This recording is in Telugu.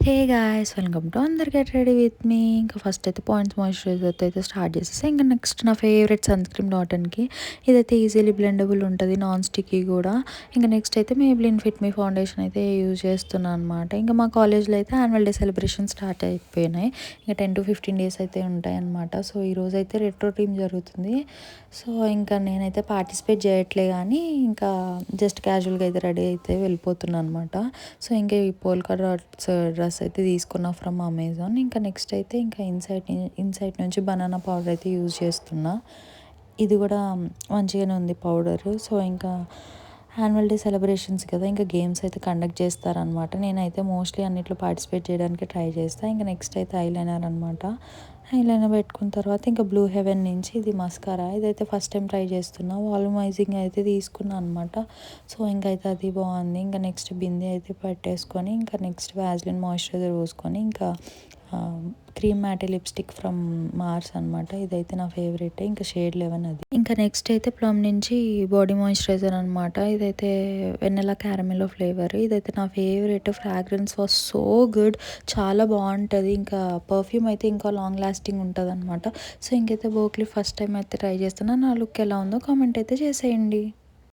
హే గాయ్స్, వెల్కమ్ టు అందరు గెట్ రెడీ విత్ మీ. ఇంకా ఫస్ట్ అయితే పాయింట్స్ మాయిశ్చరైజర్తో అయితే స్టార్ట్ చేసేసి ఇంకా నెక్స్ట్ నా ఫేవరెట్ సన్ స్క్రీన్ డాటన్కి ఇదైతే ఈజీలీ బ్లెండబుల్ ఉంటుంది, నాన్ స్టిక్కీ కూడా. ఇంకా నెక్స్ట్ అయితే మేబ్లిన్ ఫిట్ మీ ఫౌండేషన్ అయితే యూజ్ చేస్తున్నాను అనమాట. ఇంకా మా కాలేజ్లో అయితే యాన్యువల్ డే సెలబ్రేషన్ స్టార్ట్ అయిపోయినాయి. ఇంకా 10 to 15 డేస్ అయితే ఉంటాయి అనమాట. సో ఈరోజు అయితే రెట్రో టీమ్ జరుగుతుంది. సో ఇంకా నేనైతే పార్టిసిపేట్ చేయట్లే, కానీ ఇంకా జస్ట్ క్యాజువల్గా అయితే రెడీ అయితే వెళ్ళిపోతున్నాను అనమాట. సో ఇంకా ఈ పోల్కా డాట్స్ డ్రెస్ అయితే తీసుకున్నా ఫ్రమ్ అమెజాన్. ఇంకా నెక్స్ట్ అయితే ఇంకా ఇన్సైట్ నుంచి బనానా పౌడర్ అయితే యూజ్ చేస్తున్నా. ఇది కూడా మంచిగానే ఉంది పౌడర్. సో ఇంకా యాన్యువల్ డే సెలబ్రేషన్స్ కదా, ఇంకా గేమ్స్ అయితే కండక్ట్ చేస్తారనమాట. నేనైతే మోస్ట్లీ అన్నిట్లో పార్టిసిపేట్ చేయడానికి ట్రై చేస్తాను. ఇంకా నెక్స్ట్ అయితే ఐలైనర్ అనమాట. ఐలైనర్ పెట్టుకున్న తర్వాత ఇంకా బ్లూ హెవెన్ నుంచి ఇది మస్కారా, ఇదైతే ఫస్ట్ టైం ట్రై చేస్తున్నా. వాల్యూమైజింగ్ అయితే తీసుకున్నాను అనమాట. సో ఇంకైతే అది బాగుంది. ఇంకా నెక్స్ట్ బిందీ అయితే పెట్టేసుకొని ఇంకా నెక్స్ట్ వ్యాజ్లిన్ మాయిశ్చరైజర్ పోసుకొని ఇంకా క్రీమ్ మ్యాటే లిప్స్టిక్ ఫ్రమ్ మార్స్ అనమాట. ఇదైతే నా ఫేవరెట్, ఇంకా షేడ్ 11 అది. ఇంకా నెక్స్ట్ అయితే ప్లమ్ నుంచి బాడీ మాయిశ్చరైజర్ అనమాట. ఇదైతే వెన్నెలా క్యారమెల్లో ఫ్లేవర్. ఇదైతే నా favourite. Fragrance was so good, చాలా బాగుంటుంది. ఇంకా పర్ఫ్యూమ్ అయితే ఇంకా లాంగ్ లాస్టింగ్ ఉంటుంది అనమాట. సో ఇంకైతే బోక్లీ ఫస్ట్ టైం అయితే ట్రై చేస్తున్నా. నా లుక్ ఎలా ఉందో కామెంట్ అయితే చేసేయండి.